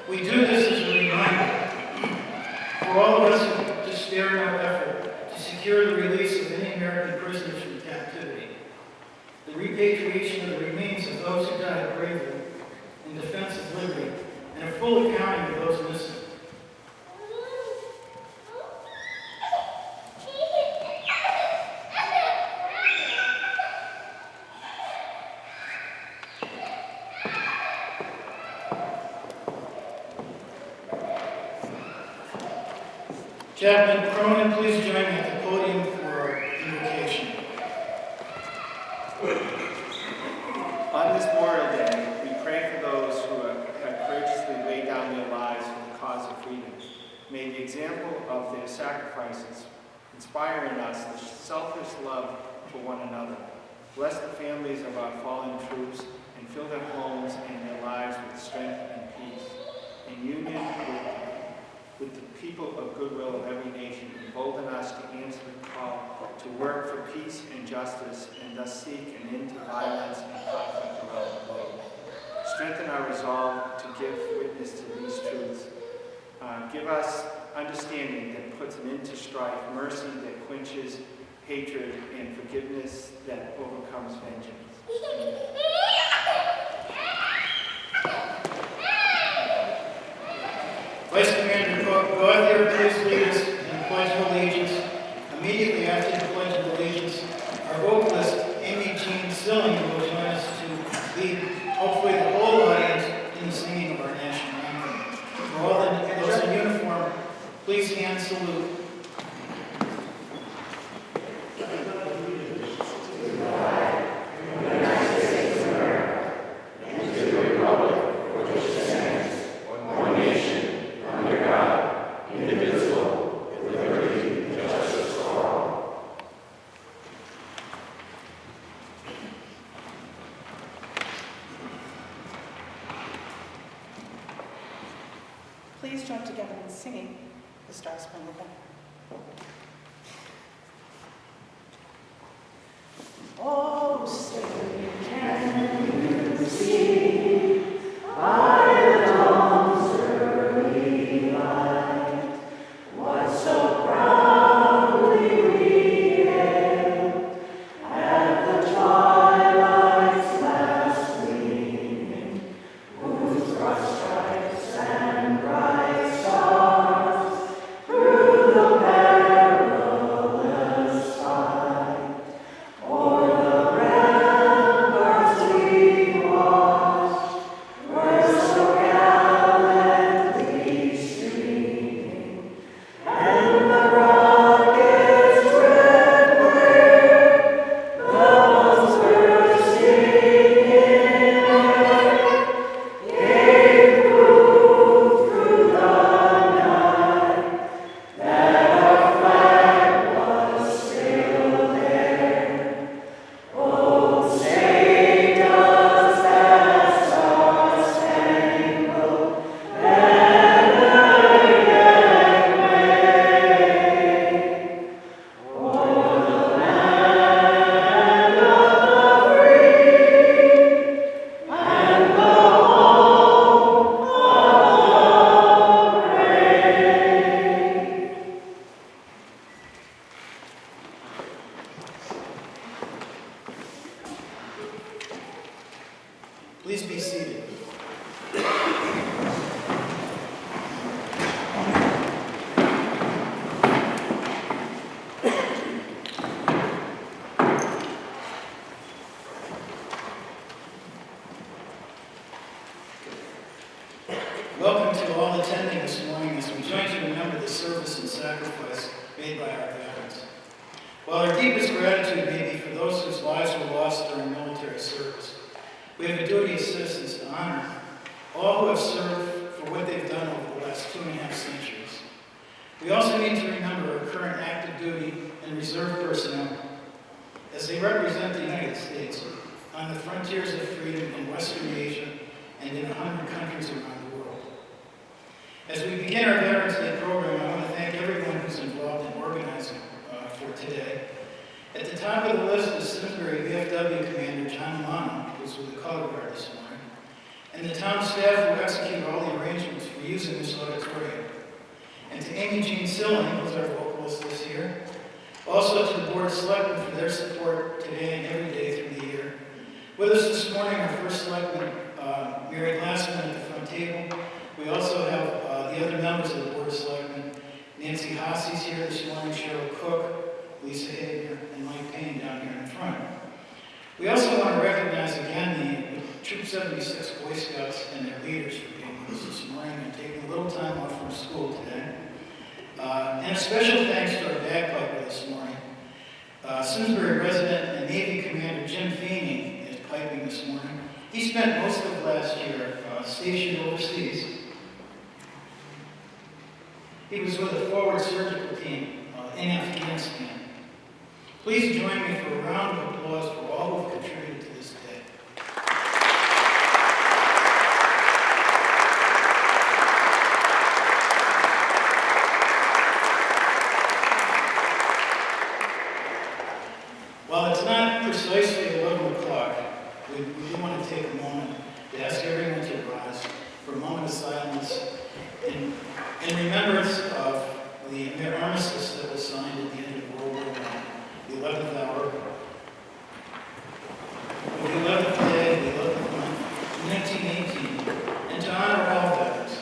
We do this as a reminder for all of us to spare no effort to secure the release of any American prisoners from captivity, the repatriation of the remains of those who died bravely in defense of liberty, and a full accounting of those missing. Chaplain Cronin, please join me at the podium for our invocation. On this Memorial Day, we pray for those who have courageously laid down their lives for the cause of freedom. May the example of their sacrifices inspire in us the selfless love for one another. Bless the families of our fallen troops and fill their homes and their lives with strength and peace. In union with the people of goodwill of every nation, embolden us to answer the call to work for peace and justice, and thus seek an end to violence and conflict around the globe. Strengthen our resolve to give witness to these truths. Give us understanding that puts an end to strife, mercy that quenches hatred, and forgiveness that overcomes vengeance. Vice Commander Cook, go out there, please lead us in the Pledge of Allegiance. Immediately after the Pledge of Allegiance, our vocalist, Amy Jean Silling, will join us to lead, hopefully, the whole audience in the singing of our national anthem. For all those in uniform, please hand salute. Please join together in singing the Star Spangled Banner. Oh, say, can you see by the dawn's early light what so proudly we hailed at the twilight's last gleaming, whose broad stripes and bright stars through the perilous fight o'er the ramparts we watched were so gallantly streaming, and the rocket's red glare, the bombs bursting in air, gave proof through the night that our flag was still there. Oh, say does that star-spangled banner yet wave o'er the land of the free and the home of the brave? Please be seated. Welcome to all attending this morning as we join to remember the service and sacrifice made by our veterans. While our deepest gratitude may be for those whose lives were lost during military service, we have a duty as citizens to honor all who have served for what they've done over the last 2.5 centuries. We also need to remember our current active duty and reserve personnel as they represent the United States on the frontiers of freedom in Western Asia and in 100 countries around the world. As we begin our Veterans Day program, I want to thank everyone who's involved in organizing for today. At the top of the list is Simsbury VFW Commander John Lana, who's with the Color Guard this morning, and the town staff who executed all the arrangements for using this auditorium. And to Amy Jean Silling, who's our vocalist this year. Also to the Board of Selectmen for their support today and every day through the year. With us this morning, our first selectman, Mary Glassman, at the front table. We also have the other members of the Board of Selectmen. Nancy Hosse's here this morning, Cheryl Cook, Lisa Hager, and Mike Payne down here in front. We also want to recognize again the Troop 76 Boy Scouts and their leaders for being with us this morning and taking a little time off from school today. And a special thanks to our bagpiper this morning. Simsbury resident and Navy Commander Jim Feeney is piping this morning. He spent most of last year stationed overseas. He was with a forward surgical team in Afghanistan. Please join me for a round of applause for all who have contributed to this day. While it's not precisely 11 o'clock, we do want to take a moment to ask everyone to rise for a moment of silence in remembrance of the armistice that was signed at the end of World War I, the 11th hour, of the 11th day, the 11th month, 1918, and to honor all veterans.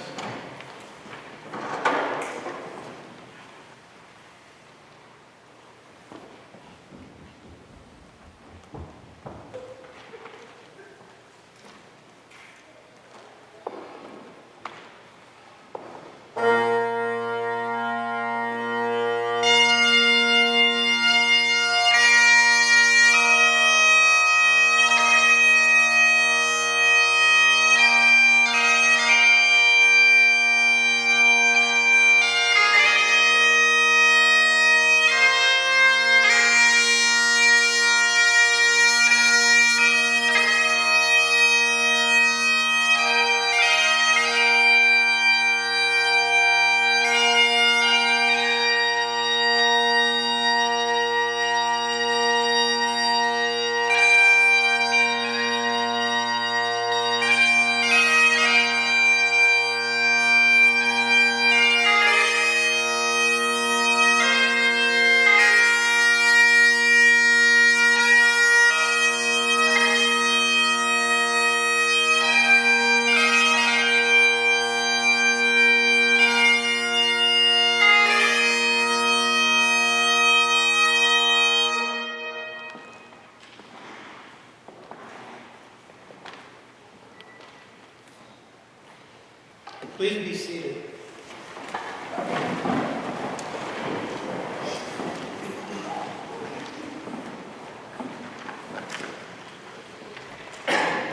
Please be seated.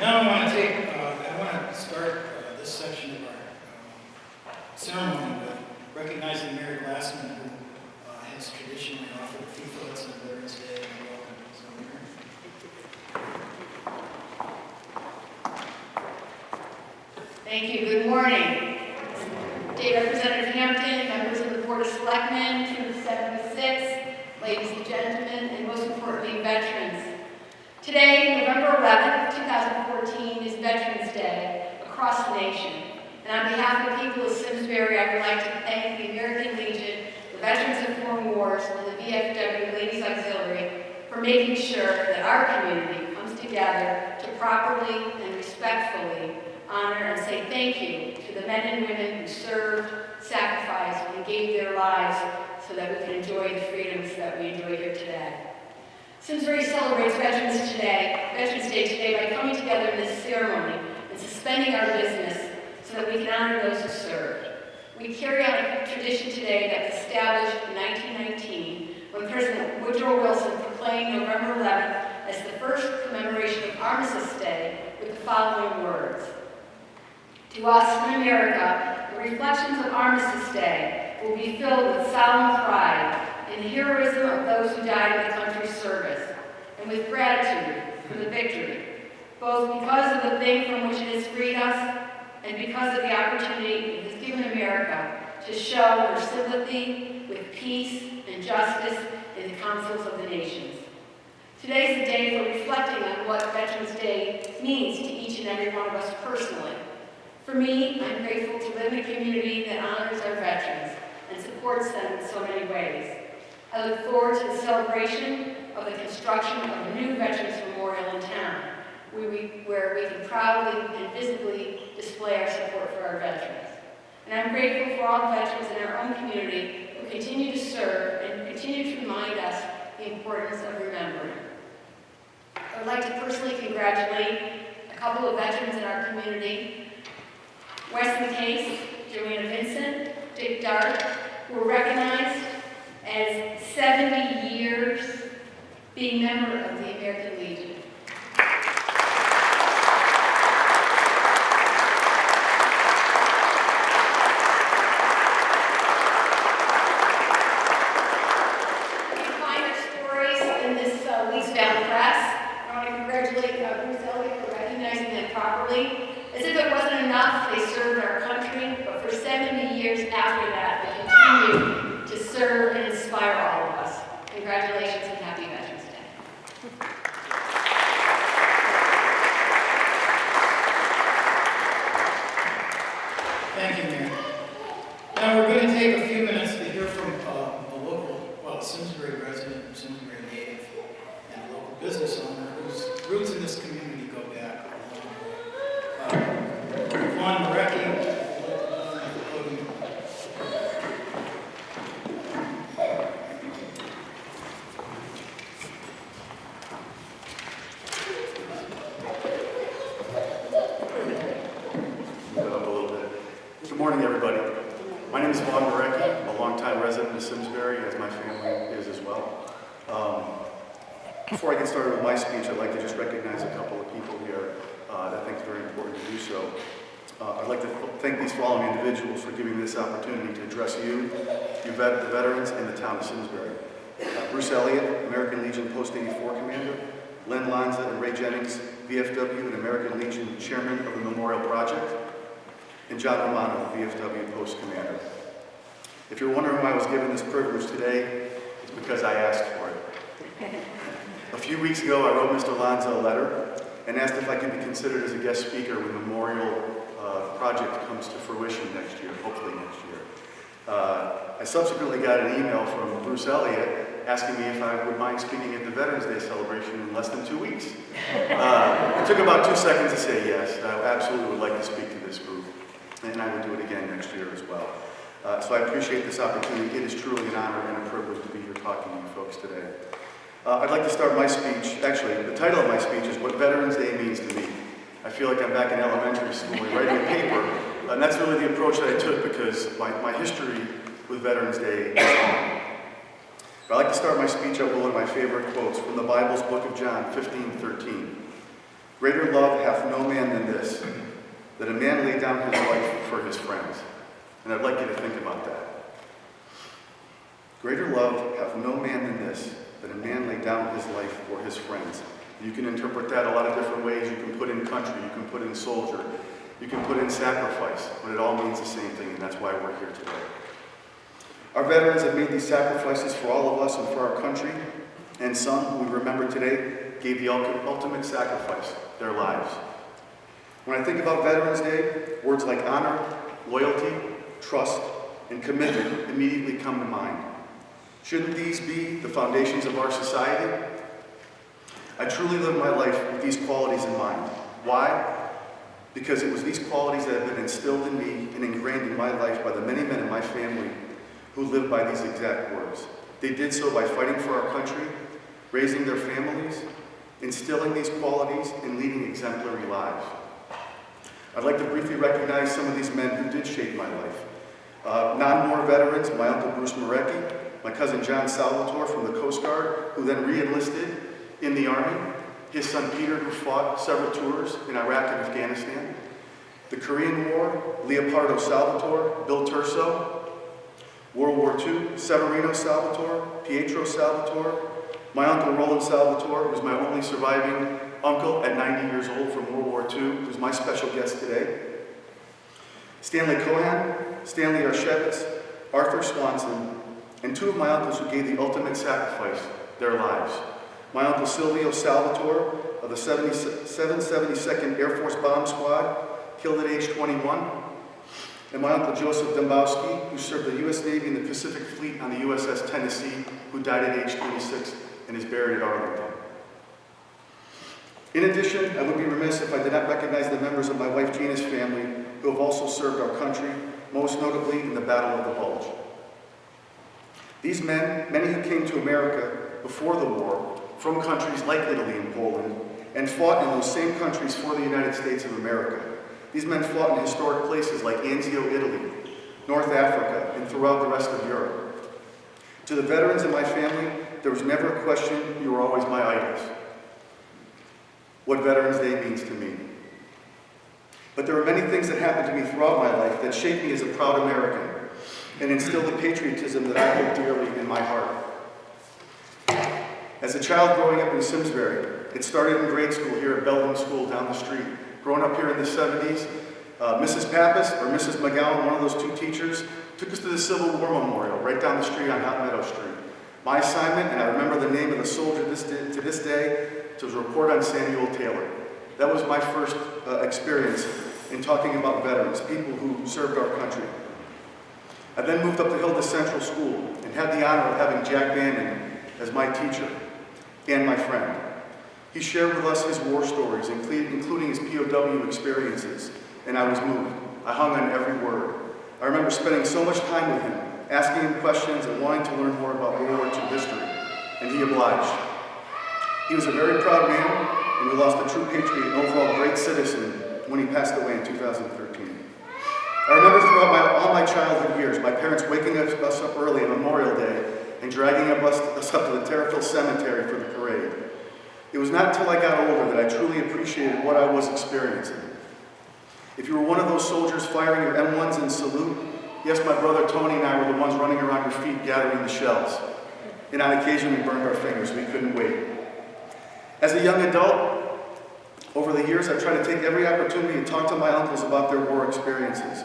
Now I want to start this section of our ceremony with recognizing Mary Glassman, who has traditionally offered a few thoughts on Veterans Day and welcome. So, Mary. Thank you. Good morning. State Representative Hampton, members of the Board of Selectmen, Troop 76, ladies and gentlemen, and most importantly, veterans. Today, November 11th, 2014, is Veterans Day across the nation. And on behalf of the people of Simsbury, I would like to thank the American Legion, the Veterans of Foreign Wars, and the VFW Ladies Auxiliary for making sure that our community comes together to properly and respectfully honor and say thank you to the men and women who served, sacrificed, and gave their lives so that we can enjoy the freedoms that we enjoy here today. Simsbury celebrates Veterans Day today by coming together in this ceremony and suspending our business so that we can honor those who served. We carry on a tradition today that was established in 1919 when President Woodrow Wilson proclaimed November 11th as the first commemoration of Armistice Day with the following words. To us in America, the reflections of Armistice Day will be filled with solemn pride in the heroism of those who died in the country's service, and with gratitude for the victory, both because of the thing from which it has freed us, and because of the opportunity it has given America to show her sympathy with peace and justice in the councils of the nations. Today is a day for reflecting on what Veterans Day means to each and every one of us personally. For me, I'm grateful to live in a community that honors our veterans and supports them in so many ways. I look forward to the celebration of the construction of a new Veterans Memorial in town, where we can proudly and visibly display our support for our veterans. And I'm grateful for all the veterans in our own community who continue to serve and who continue to remind us the importance of remembering. I would like to personally congratulate a couple of veterans in our community, Wesley Case, Joanna Vincent, Dick Dart, who were recognized as 70 years being member of the American Legion. You can find their stories in this Lee's Valley Press. I want to congratulate Bruce Elliott for recognizing them properly. As if it wasn't enough, they served our country, but for 70 years after that, they continue to serve and inspire all of us. Congratulations and happy Veterans Day. Thank you, Mayor. Now we're going to take a few minutes to hear from a local, Simsbury resident, Simsbury native, and a local business owner whose roots in this community go back a long way. Vaughn Marecki. Good morning, everybody. My name is Vaughn Marecki. I'm a longtime resident of Simsbury, as my family is as well. Before I get started with my speech, I'd like to just recognize a couple of people here that I think it's very important to do so. I'd like to thank these following individuals for giving me this opportunity to address you, the veterans, and the town of Simsbury. Bruce Elliott, American Legion Post 84 Commander, Len Lanza and Ray Jennings, VFW and American Legion Chairman of the Memorial Project, and John Romano, VFW Post Commander. If you're wondering why I was given this privilege today, it's because I asked for it. A few weeks ago, I wrote Mr. Lanza a letter and asked if I could be considered as a guest speaker when the Memorial Project comes to fruition next year, hopefully next year. I subsequently got an email from Bruce Elliott asking me if I would mind speaking at the Veterans Day celebration in less than 2 weeks. It took about 2 seconds to say yes. I absolutely would like to speak to this group, and I would do it again next year as well. So I appreciate this opportunity. It is truly an honor and a privilege to be here talking to you folks today. I'd like to start my speech, actually, the title of my speech is What Veterans Day Means to Me. I feel like I'm back in elementary school writing a paper, and that's really the approach that I took because my history with Veterans Day is long. But I'd like to start my speech out with one of my favorite quotes from the Bible's book of John 15:13. Greater love hath no man than this, that a man lay down his life for his friends. And I'd like you to think about that. Greater love hath no man than this, that a man lay down his life for his friends. You can interpret that a lot of different ways. You can put in country, you can put in soldier, you can put in sacrifice, but it all means the same thing, and that's why we're here today. Our veterans have made these sacrifices for all of us and for our country, and some who we remember today gave the ultimate sacrifice, their lives. When I think about Veterans Day, words like honor, loyalty, trust, and commitment immediately come to mind. Shouldn't these be the foundations of our society? I truly live my life with these qualities in mind. Why? Because it was these qualities that have been instilled in me and ingrained in my life by the many men in my family who lived by these exact words. They did so by fighting for our country, raising their families, instilling these qualities, and leading exemplary lives. I'd like to briefly recognize some of these men who did shape my life. Non-war veterans, my uncle Bruce Marecki, my cousin John Salvatore from the Coast Guard, who then re-enlisted in the Army, his son Peter, who fought several tours in Iraq and Afghanistan, the Korean War, Leopardo Salvatore, Bill Turso, World War II, Severino Salvatore, Pietro Salvatore, my uncle Roland Salvatore, who's my only surviving uncle at 90 years old from World War II, who's my special guest today, Stanley Cohen, Stanley Arshevitz, Arthur Swanson, and two of my uncles who gave the ultimate sacrifice, their lives. My uncle Silvio Salvatore of the 772nd Air Force Bomb Squad, killed at age 21, and my uncle Joseph Dembowski, who served the U.S. Navy in the Pacific Fleet on the USS Tennessee, who died at age 26 and is buried at Arlington. In addition, I would be remiss if I did not recognize the members of my wife Gina's family who have also served our country, most notably in the Battle of the Bulge. These men, many who came to America before the war, from countries like Italy and Poland, and fought in those same countries for the United States of America. These men fought in historic places like Anzio, Italy, North Africa, and throughout the rest of Europe. To the veterans in my family, there was never a question, you were always my idols. What Veterans Day means to me. But there are many things that happened to me throughout my life that shaped me as a proud American and instilled the patriotism that I hold dearly in my heart. As a child growing up in Simsbury, it started in grade school here at Belden School down the street. Growing up here in the 70s, Mrs. Pappas or Mrs. McGowan, one of those two teachers, took us to the Civil War Memorial right down the street on Hot Meadow Street. My assignment, and I remember the name of the soldier to this day, was a report on Samuel Taylor. That was my first experience in talking about veterans, people who served our country. I then moved up to Hilda Central School and had the honor of having Jack Bannon as my teacher and my friend. He shared with us his war stories, including his POW experiences, and I was moved. I hung on every word. I remember spending so much time with him, asking him questions and wanting to learn more about World War II history, and he obliged. He was a very proud man, and we lost a true patriot and overall great citizen when he passed away in 2013. I remember throughout all my childhood years, my parents waking us up early on Memorial Day and dragging us up to the Terriffill Cemetery for the parade. It was not until I got older that I truly appreciated what I was experiencing. If you were one of those soldiers firing your M1s in salute, yes, my brother Tony and I were the ones running around your feet gathering the shells. And on occasion, we burned our fingers. We couldn't wait. As a young adult, over the years, I've tried to take every opportunity to talk to my uncles about their war experiences.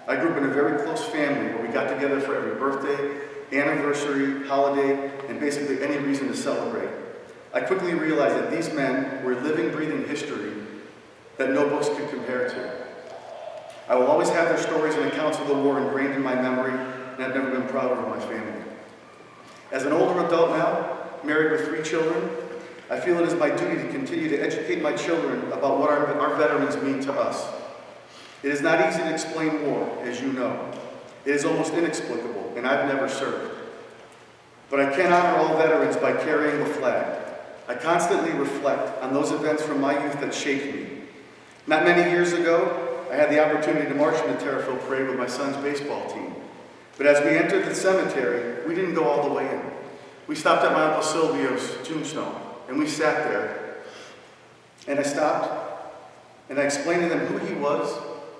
I grew up in a very close family where we got together for every birthday, anniversary, holiday, and basically any reason to celebrate. I quickly realized that these men were living, breathing history that no books could compare to. I will always have their stories and accounts of the war ingrained in my memory, and I've never been prouder of my family. As an older adult now, married with 3 children, I feel it is my duty to continue to educate my children about what our veterans mean to us. It is not easy to explain war, as you know. It is almost inexplicable, and I've never served. But I can honor all veterans by carrying the flag. I constantly reflect on those events from my youth that shaped me. Not many years ago, I had the opportunity to march in the Terriffill Parade with my son's baseball team. But as we entered the cemetery, we didn't go all the way in. We stopped at my Uncle Silvio's tombstone, and we sat there. And I stopped, and I explained to them who he was,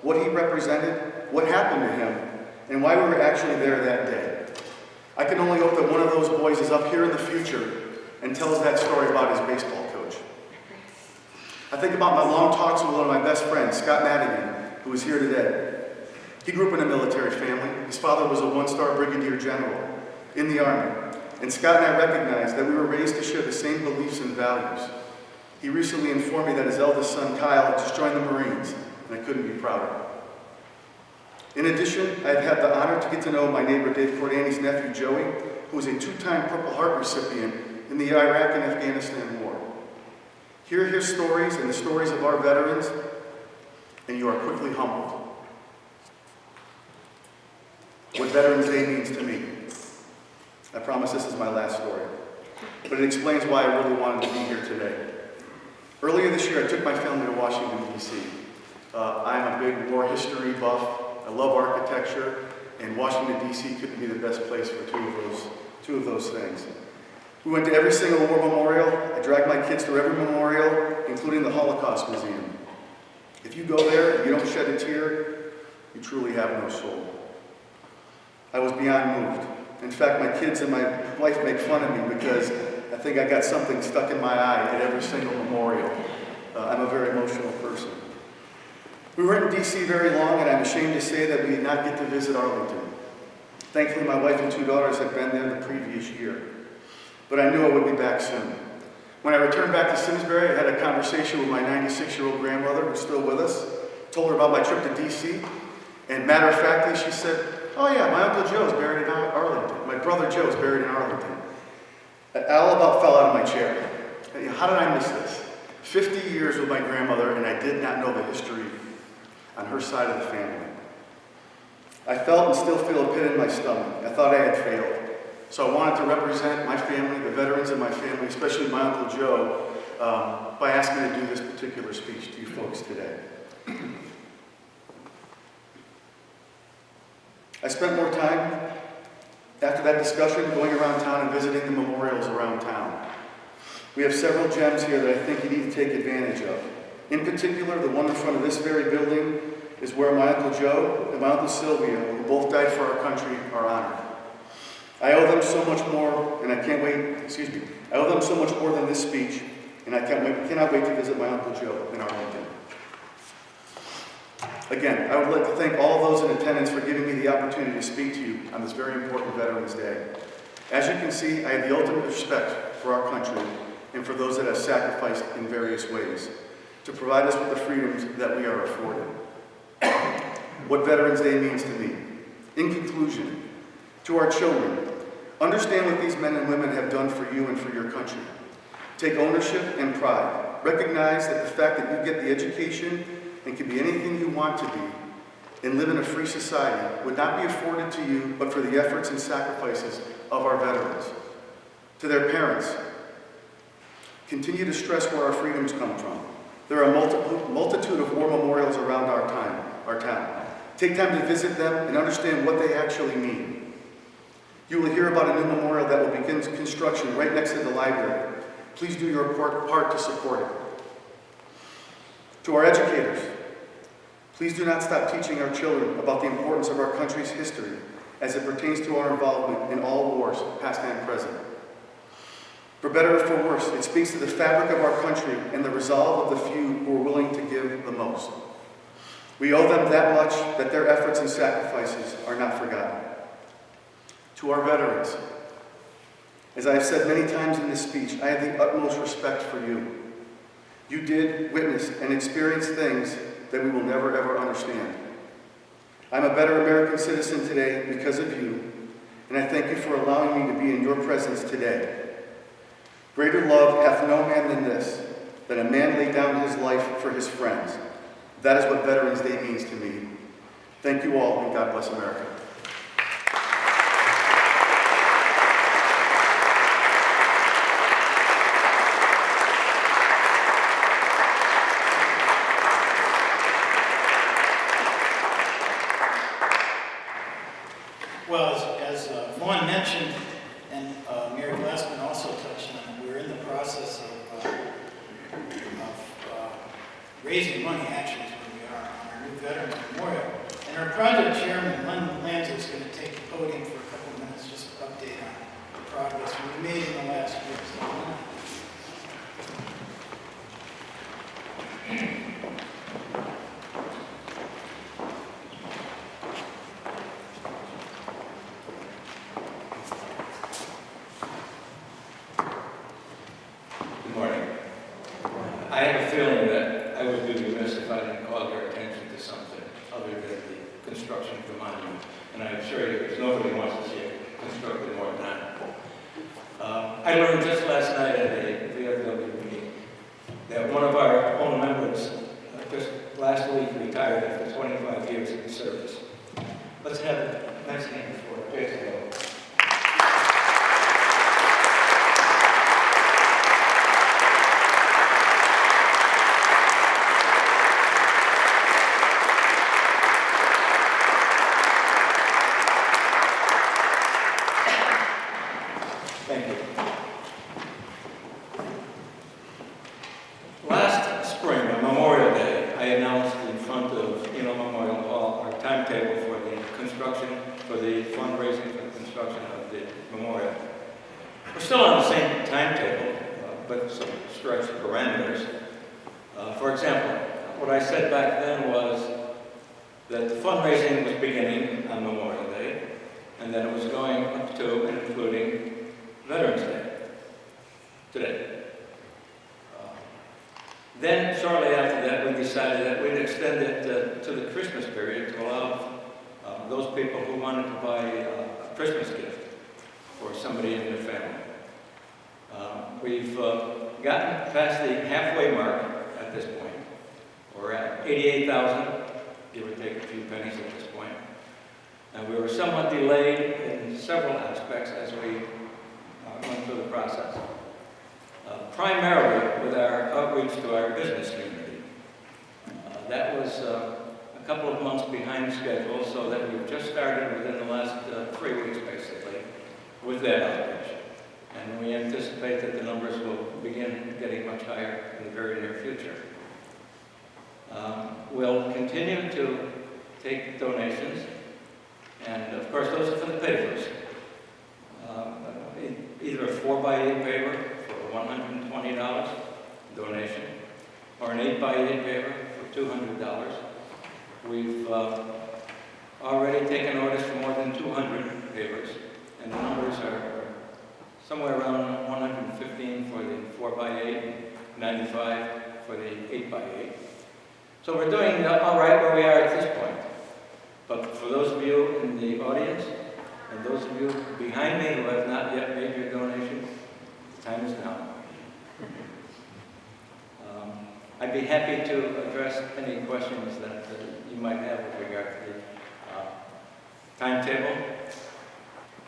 what he represented, what happened to him, and why we were actually there that day. I can only hope that one of those boys is up here in the future and tells that story about his baseball coach. I think about my long talks with one of my best friends, Scott Madigan, who is here today. He grew up in a military family. His father was a 1-star brigadier general in the Army, and Scott and I recognized that we were raised to share the same beliefs and values. He recently informed me that his eldest son, Kyle, just joined the Marines, and I couldn't be prouder. In addition, I've had the honor to get to know my neighbor Dave Cordani's nephew, Joey, who was a 2-time Purple Heart recipient in the Iraq and Afghanistan War. Hear his stories and the stories of our veterans, and you are quickly humbled. What Veterans Day means to me. I promise this is my last story, but it explains why I really wanted to be here today. Earlier this year, I took my family to Washington, D.C. I'm a big war history buff. I love architecture, and Washington, D.C. couldn't be the best place for two of those things. We went to every single war memorial. I dragged my kids to every memorial, including the Holocaust Museum. If you go there and you don't shed a tear, you truly have no soul. I was beyond moved. In fact, my kids and my wife make fun of me because I think I got something stuck in my eye at every single memorial. I'm a very emotional person. We weren't in D.C. very long, and I'm ashamed to say that we did not get to visit Arlington. Thankfully, my wife and 2 daughters had been there the previous year. But I knew I would be back soon. When I returned back to Simsbury, I had a conversation with my 96-year-old grandmother, who's still with us, told her about my trip to D.C., and matter of factly, she said, "Oh yeah, my Uncle Joe's buried in Arlington. My brother Joe's buried in Arlington." I all about fell out of my chair. How did I miss this? 50 years with my grandmother, and I did not know the history on her side of the family. I felt and still feel a pit in my stomach. I thought I had failed. So I wanted to represent my family, the veterans in my family, especially my Uncle Joe, by asking to do this particular speech to you folks today. I spent more time after that discussion going around town and visiting the memorials around town. We have several gems here that I think you need to take advantage of. In particular, the one in front of this very building is where my Uncle Joe and my Uncle Silvio, who both died for our country, are honored. I owe them so much more, and I can't wait, I owe them so much more than this speech, and I cannot wait to visit my Uncle Joe in Arlington. Again, I would like to thank all of those in attendance for giving me the opportunity to speak to you on this very important Veterans Day. As you can see, I have the ultimate respect for our country and for those that have sacrificed in various ways to provide us with the freedoms that we are afforded. What Veterans Day means to me. In conclusion, to our children, understand what these men and women have done for you and for your country. Take ownership and pride. Recognize that the fact that you get the education and can be anything you want to be and live in a free society would not be afforded to you but for the efforts and sacrifices of our veterans. To their parents, continue to stress where our freedoms come from. There are a multitude of war memorials around our town. Take time to visit them and understand what they actually mean. You will hear about a new memorial that will begin construction right next to the library. Please do your part to support it. To our educators, please do not stop teaching our children about the importance of our country's history as it pertains to our involvement in all wars, past and present. For better or for worse, it speaks to the fabric of our country and the resolve of the few who are willing to give the most. We owe them that much that their efforts and sacrifices are not forgotten. To our veterans, as I have said many times in this speech, I have the utmost respect for you. You did witness and experience things that we will never ever understand. I'm a better American citizen today because of you, and I thank you for allowing me to be in your presence today. Greater love hath no man than this, that a man lay down his life for his friends. That is what Veterans Day means to me. Thank you all, and God bless America. Well, as Vaughn mentioned, and Mayor Glassman also touched on it, we're in the process of raising money, actually, is where we are, on our new Veterans Memorial. And our project chairman, Len Lanza, is going to take the podium for a couple of minutes just to update on the progress we've made in the last year. Good morning. I have a feeling that I would be remiss if I didn't call your attention to something other than the construction of the monument. And I assure you, there's nobody who wants to see it constructed more than that. I learned just last night at a VFW meeting that one of our own members just last week retired after 25 years in service. Let's have a nice hand for Jason. Thank you. Last spring, on Memorial Day, I announced in front of Eno Memorial Hall our timetable for the fundraising for the construction of the memorial. We're still on the same timetable, but some stretched parameters. For example, what I said back then was that the fundraising was beginning on Memorial Day, and that it was going up to and including Veterans Day, today. Then, shortly after that, we decided that we'd extend it Christmas period to allow those people who wanted to buy a Christmas gift for somebody in their family. We've gotten past the halfway mark at this point. We're at 88,000, give or take a few pennies at this point. And we were somewhat delayed in several aspects as we went through the process. Primarily with our outreach to our business community. That was a couple of months behind schedule, so that we've just started within the last 3 weeks, basically, with that outreach. And we anticipate that the numbers will begin getting much higher in the very near future. We'll continue to take donations, and of course those are for the papers. Either a 4x8 paper for $120 donation, or an 8x8 paper for $200. We've already taken orders for more than 200 papers, and the numbers are somewhere around 115 for the 4x8, 95 for the 8x8. So we're doing all right where we are at this point. But for those of you in the audience, and those of you behind me who have not yet made your donation, the time is now. I'd be happy to address any questions that you might have with regard to the timetable.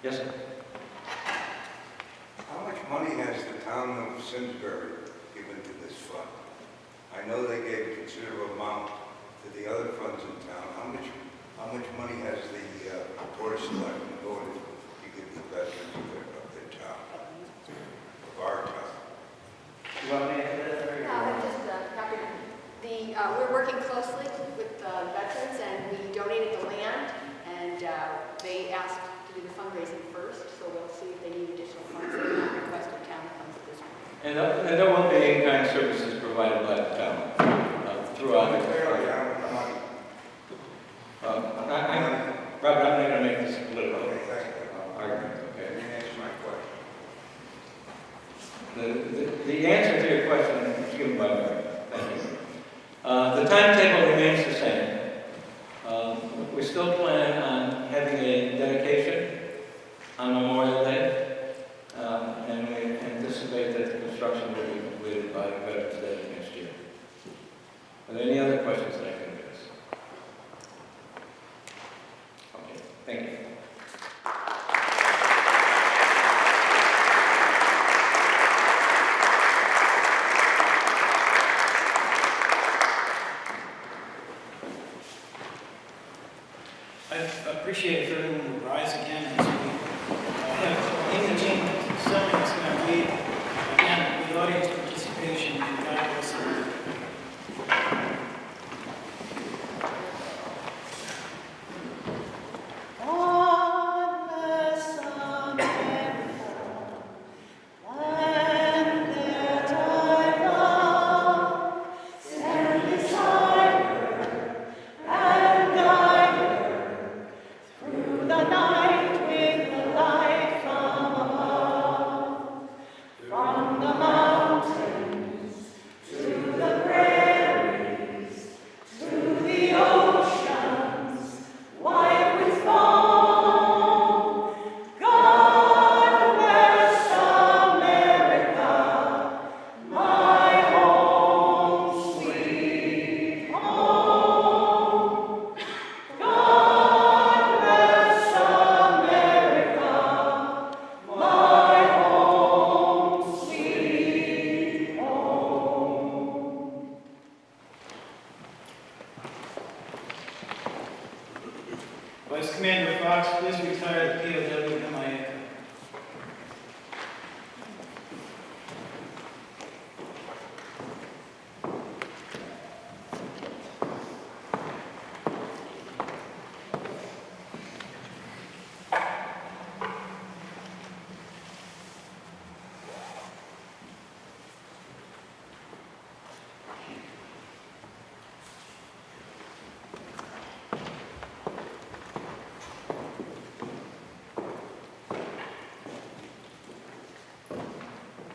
Yes, sir? How much money has the town of Simsbury given to this fund? I know they gave a considerable amount to the other funds in town. How much money has the Board of Selectmen voted to give the veterans of their town, of our town? You want me to answer that? I'm just happy to. We're working closely with veterans, and we donated the land, and they asked to do the fundraising first, so we'll see if they need additional funds. They have not requested town funds at this point. And there will be in-kind services provided by the town throughout the Robert, I'm not going to make this a political argument, okay? Let me answer my question. The answer to your question is given by Mary. Thank you. The timetable remains the same. We still plan on having a dedication on Memorial Day, and we anticipate that the construction will be completed by Veterans Day next year. Are there any other questions that I can address? Okay, thank you. I appreciate if everyone would rise again as we have Imogene Selling is going to lead again with audience participation in God Bless America. God bless America, land that I love. Stand beside her and guide her through the night with the light from above. From the mountains to the prairies, to the oceans white with foam. God bless America, my home, sweet home. God bless America, my home, sweet home. Vice Commander Fox, please retire the POW MIA.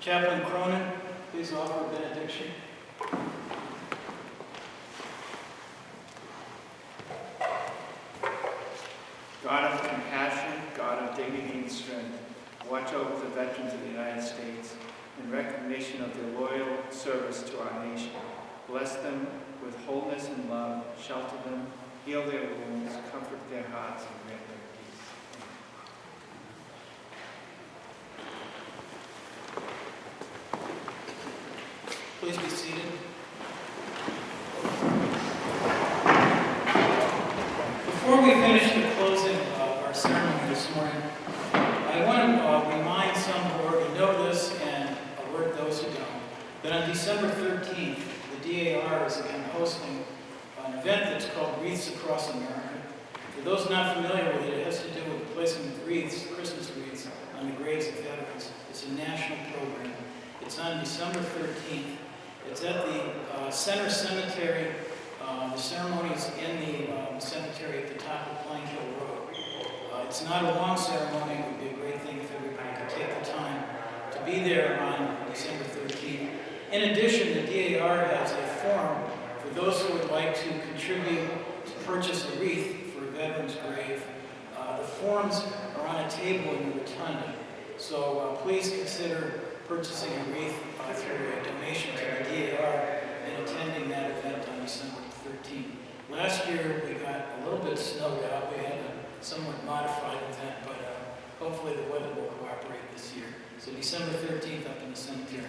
Chaplain Cronin, please offer a benediction. God of compassion, God of dignity and strength, watch over the veterans of the United States in recognition of their loyal service to our nation. Bless them with wholeness and love, shelter them, heal their wounds, comfort their hearts, and grant them peace. Please be seated. Before we finish the closing of our ceremony this morning, I want to remind some who already know this and alert those who don't, that on December 13th, the DAR is again hosting an event that's called Wreaths Across America. For those not familiar with it, it has to do with the placement of wreaths, Christmas wreaths, on the graves of veterans. It's a national program. It's on December 13th. It's at the Center Cemetery. The ceremony is in the cemetery at the top of Plank Hill Road. It's not a long ceremony. It would be a great thing if everybody could take the time to be there on December 13th. In addition, the DAR has a form for those who would like to contribute to purchase a wreath for a veteran's grave. The forms are on a table in the rotunda. So please consider purchasing a wreath through a donation to the DAR and attending that event on December 13th. Last year we got a little bit snowed out. We had a somewhat modified event, but hopefully the weather will cooperate this year. So December 13th up in the cemetery.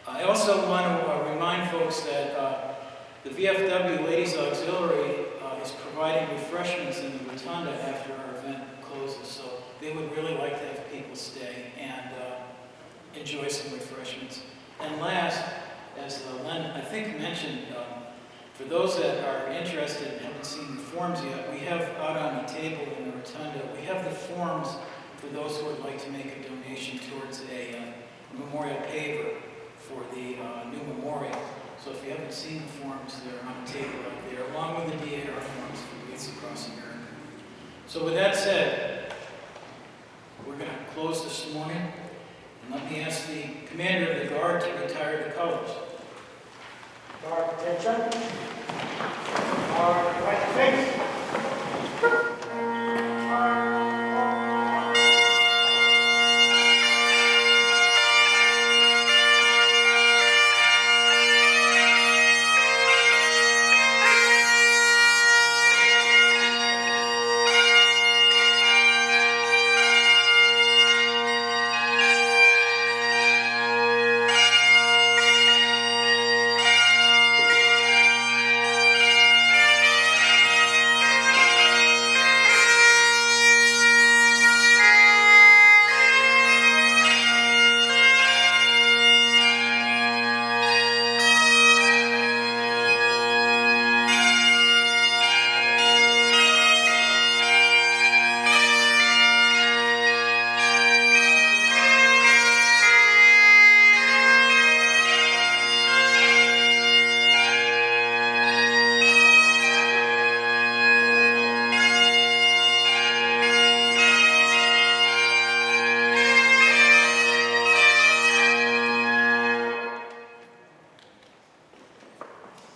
I also want to remind folks that the VFW Ladies Auxiliary is providing refreshments in the rotunda after our event closes. So they would really like to have people stay and enjoy some refreshments. And last, as Len, I think, mentioned, for those that are interested and haven't seen the forms yet, we have out on the table in the rotunda, we have the forms for those who would like to make a donation towards a memorial paver for the new memorial. So if you haven't seen the forms, they're on the table out there, along with the DAR forms for Wreaths Across America. So with that said, we're going to close this morning. And let me ask the commander of the guard to retire the colors. Guard attention. Guard right face.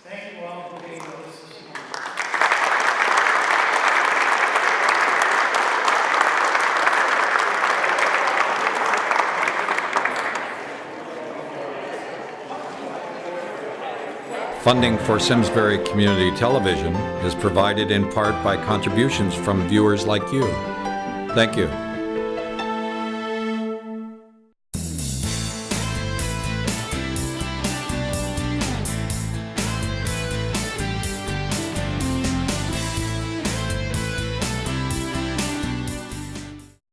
Thank you all for being with us this morning. Funding for Simsbury Community Television is provided in part by contributions from viewers like you. Thank you.